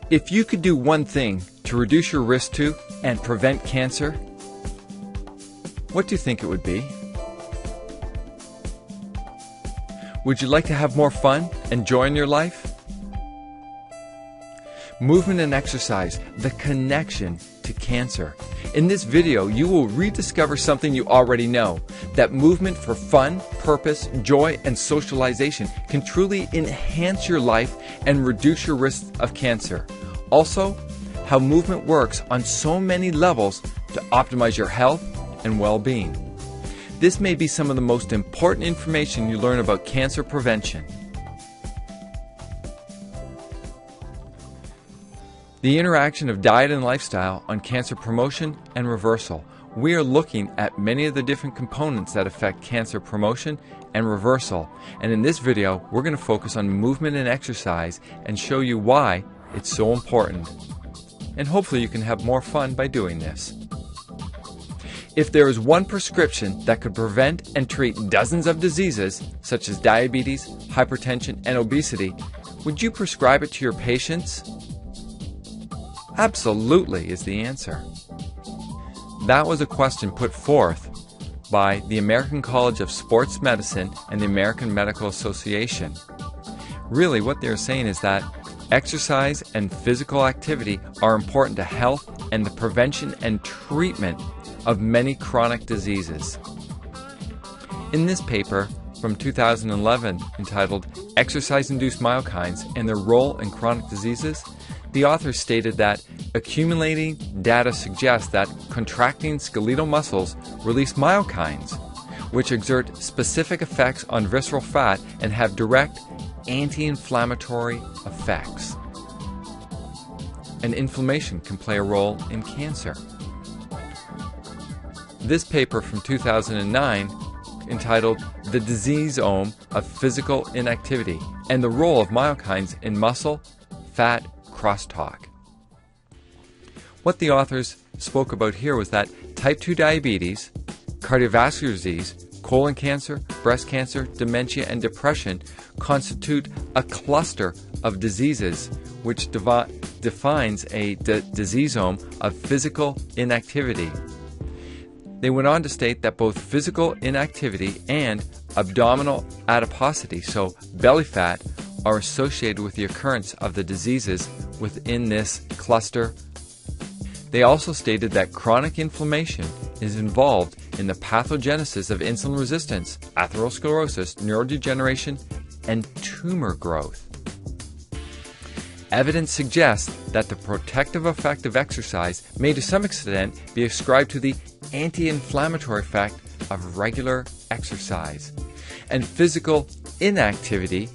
If you could do one thing to reduce your risk to and prevent cancer, what do you think it would be? Would you like to have more fun and joy in your life? Movement and exercise, the connection to cancer. In this video, you will rediscover something you already know, that movement for fun, purpose, joy, and socialization can truly enhance your life and reduce your risk of cancer. Also, how movement works on so many levels to optimize your health and well-being. This may be some of the most important information you learn about cancer prevention. The interaction of diet and lifestyle on cancer promotion and reversal. We are looking at many of the different components that affect cancer promotion and reversal. And in this video, we're going to focus on movement and exercise and show you why it's so important. And hopefully you can have more fun by doing this. If there is one prescription that could prevent and treat dozens of diseases, such as diabetes, hypertension, and obesity, would you prescribe it to your patients? Absolutely is the answer. That was a question put forth by the American College of Sports Medicine and the American Medical Association. Really, what they're saying is that exercise and physical activity are important to health and the prevention and treatment of many chronic diseases. In this paper from 2011 entitled Exercise-Induced Myokines and Their Role in Chronic Diseases, the authors stated that accumulating data suggests that contracting skeletal muscles release myokines, which exert specific effects on visceral fat and have direct anti-inflammatory effects. And inflammation can play a role in cancer. This paper from 2009 entitled The Diseasome of Physical Inactivity and the Role of Myokines in Muscle Fat Crosstalk. What the authors spoke about here was that type 2 diabetes, cardiovascular disease, colon cancer, breast cancer, dementia, and depression constitute a cluster of diseases which defines a diseasome of physical inactivity. They went on to state that both physical inactivity and abdominal adiposity, so belly fat, are associated with the occurrence of the diseases within this cluster. They also stated that chronic inflammation is involved in the pathogenesis of insulin resistance, atherosclerosis, neurodegeneration, and tumor growth. Evidence suggests that the protective effect of exercise may to some extent be ascribed to the anti-inflammatory effect of regular exercise. And physical inactivity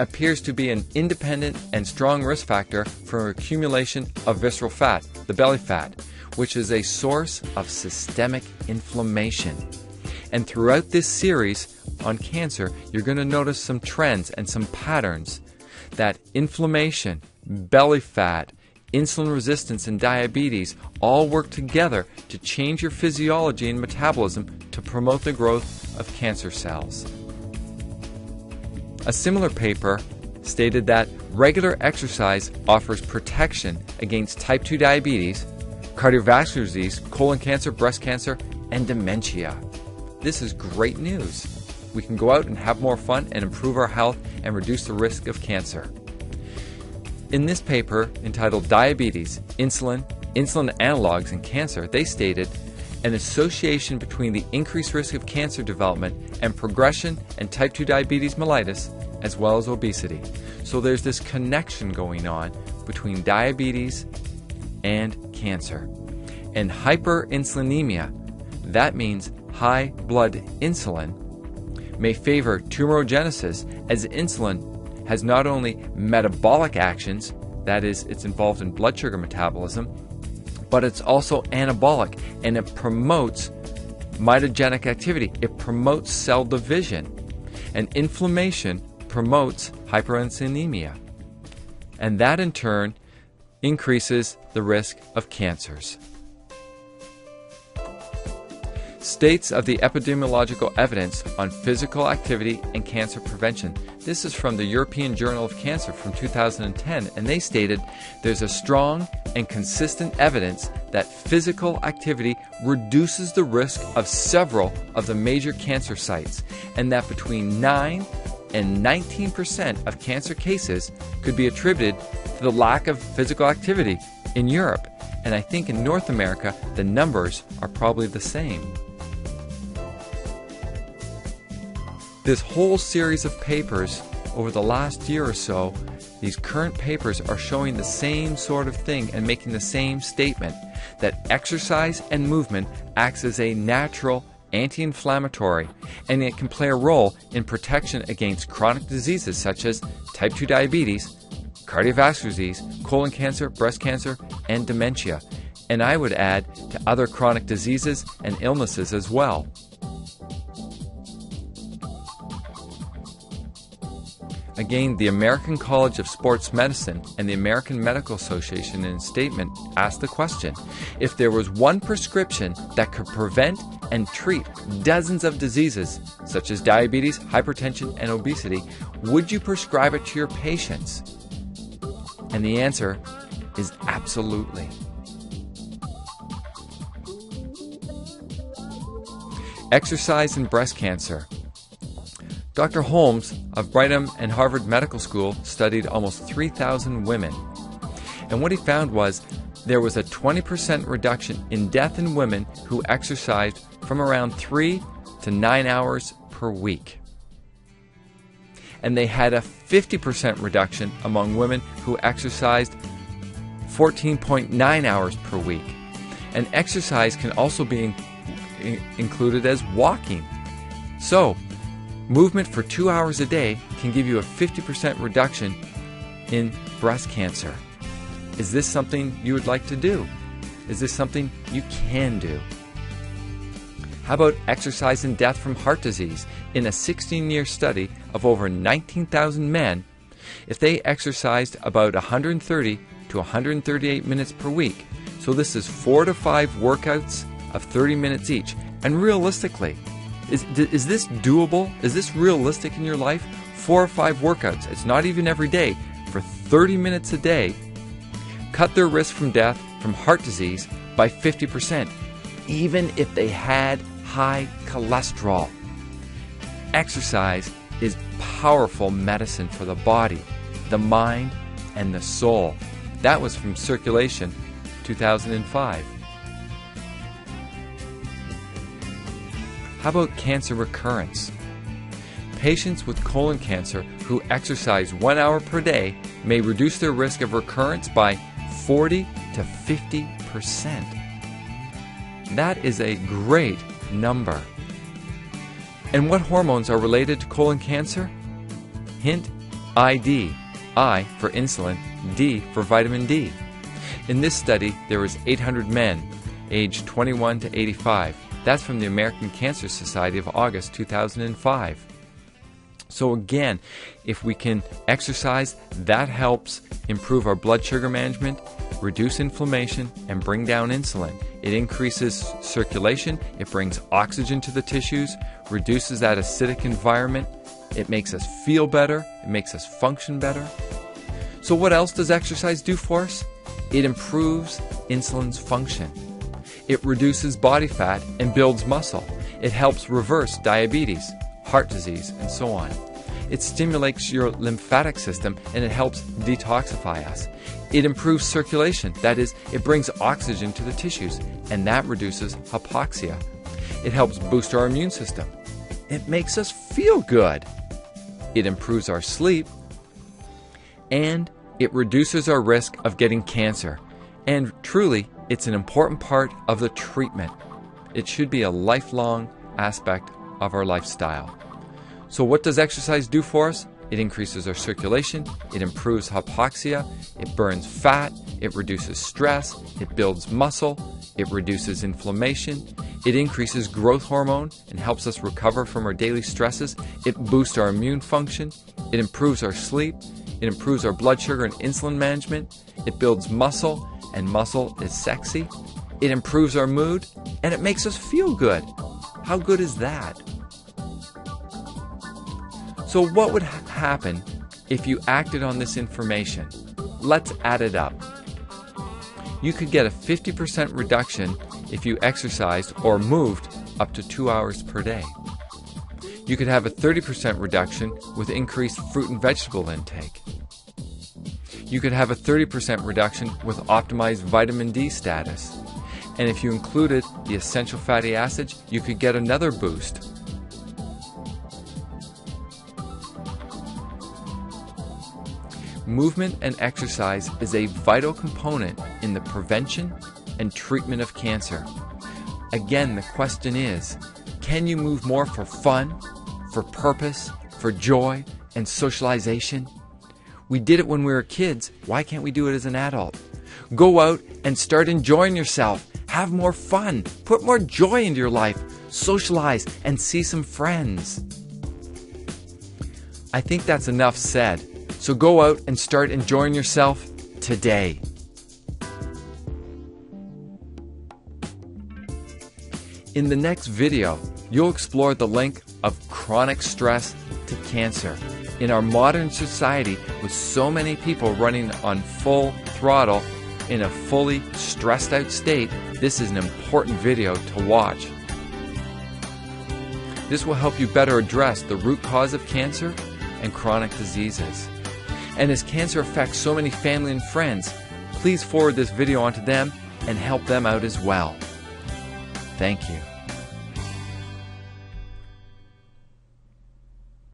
appears to be an independent and strong risk factor for accumulation of visceral fat, the belly fat, which is a source of systemic inflammation. And throughout this series on cancer, you're going to notice some trends and some patterns that inflammation, belly fat, insulin resistance, and diabetes all work together to change your physiology and metabolism to promote the growth of cancer cells. A similar paper stated that regular exercise offers protection against type 2 diabetes, cardiovascular disease, colon cancer, breast cancer, and dementia. This is great news. We can go out and have more fun and improve our health and reduce the risk of cancer. In this paper entitled Diabetes, Insulin Analogs and Cancer, they stated an association between the increased risk of cancer development and progression and type 2 diabetes mellitus, as well as obesity. So there's this connection going on between diabetes and cancer. And hyperinsulinemia, that means high blood insulin, may favor tumorigenesis, as insulin has not only metabolic actions, that is, it's involved in blood sugar metabolism, but it's also anabolic, and it promotes mitogenic activity. It promotes cell division, and inflammation promotes hyperinsulinemia, and that in turn increases the risk of cancers. States of the epidemiological evidence on physical activity and cancer prevention. This is from the European Journal of Cancer from 2010, and they stated there's a strong and consistent evidence that physical activity reduces the risk of several of the major cancer sites, and that between 9 and 19% of cancer cases could be attributed to the lack of physical activity in Europe. And I think in North America, the numbers are probably the same. This whole series of papers over the last year or so, these current papers are showing the same sort of thing and making the same statement, that exercise and movement acts as a natural anti-inflammatory, and it can play a role in protection against chronic diseases such as type 2 diabetes, cardiovascular disease, colon cancer, breast cancer, and dementia. And I would add to other chronic diseases and illnesses as well. Again, the American College of Sports Medicine and the American Medical Association in a statement asked the question, if there was one prescription that could prevent and treat dozens of diseases such as diabetes, hypertension, and obesity, would you prescribe it to your patients? And the answer is absolutely. Exercise and breast cancer. Dr. Holmes of Brigham and Harvard Medical School studied almost 3,000 women. And what he found was there was a 20% reduction in death in women who exercised from around 3 to 9 hours per week. And they had a 50% reduction among women who exercised 14.9 hours per week. And exercise can also be included as walking. So, movement for 2 hours a day can give you a 50% reduction in breast cancer. Is this something you would like to do? Is this something you can do? How about exercise and death from heart disease? In a 16-year study of over 19,000 men, if they exercised about 130 to 138 minutes per week, so this is 4 to 5 workouts of 30 minutes each, and realistically, is this doable? Is this realistic in your life? 4 or 5 workouts, it's not even every day, for 30 minutes a day, cut their risk from death from heart disease by 50%, even if they had high cholesterol. Exercise is powerful medicine for the body, the mind, and the soul. That was from Circulation, 2005. How about cancer recurrence? Patients with colon cancer who exercise 1 hour per day may reduce their risk of recurrence by 40 to 50%. That is a great number. And what hormones are related to colon cancer? Hint, ID. I for insulin, D for vitamin D. In this study, there was 800 men aged 21 to 85. That's from the American Cancer Society of August 2005. So again, if we can exercise, that helps improve our blood sugar management, reduce inflammation, and bring down insulin. It increases circulation, it brings oxygen to the tissues, reduces that acidic environment, it makes us feel better, it makes us function better. So what else does exercise do for us? It improves insulin's function. It reduces body fat and builds muscle. It helps reverse diabetes, heart disease, and so on. It stimulates your lymphatic system and it helps detoxify us. It improves circulation, that is, it brings oxygen to the tissues, and that reduces hypoxia. It helps boost our immune system. It makes us feel good. It improves our sleep, and it reduces our risk of getting cancer. And truly, it's an important part of the treatment. It should be a lifelong aspect of our lifestyle. So what does exercise do for us? It increases our circulation, it improves hypoxia, it burns fat, it reduces stress, it builds muscle, it reduces inflammation, it increases growth hormone and helps us recover from our daily stresses, it boosts our immune function, it improves our sleep, it improves our blood sugar and insulin management, it builds muscle, and muscle is sexy, it improves our mood, and it makes us feel good. How good is that? So what would happen if you acted on this information? Let's add it up. You could get a 50% reduction if you exercised or moved up to 2 hours per day. You could have a 30% reduction with increased fruit and vegetable intake. You could have a 30% reduction with optimized vitamin D status. And if you included the essential fatty acids, you could get another boost. Movement and exercise is a vital component in the prevention and treatment of cancer. Again, the question is, can you move more for fun, for purpose, for joy, and socialization? We did it when we were kids. Why can't we do it as an adult? Go out and start enjoying yourself. Have more fun. Put more joy into your life. Socialize and see some friends. I think that's enough said. So go out and start enjoying yourself today. In the next video, you'll explore the link of chronic stress to cancer. In our modern society, with so many people running on full throttle in a fully stressed out state, this is an important video to watch. This will help you better address the root cause of cancer and chronic diseases. And as cancer affects so many family and friends, please forward this video on to them and help them out as well. Thank you.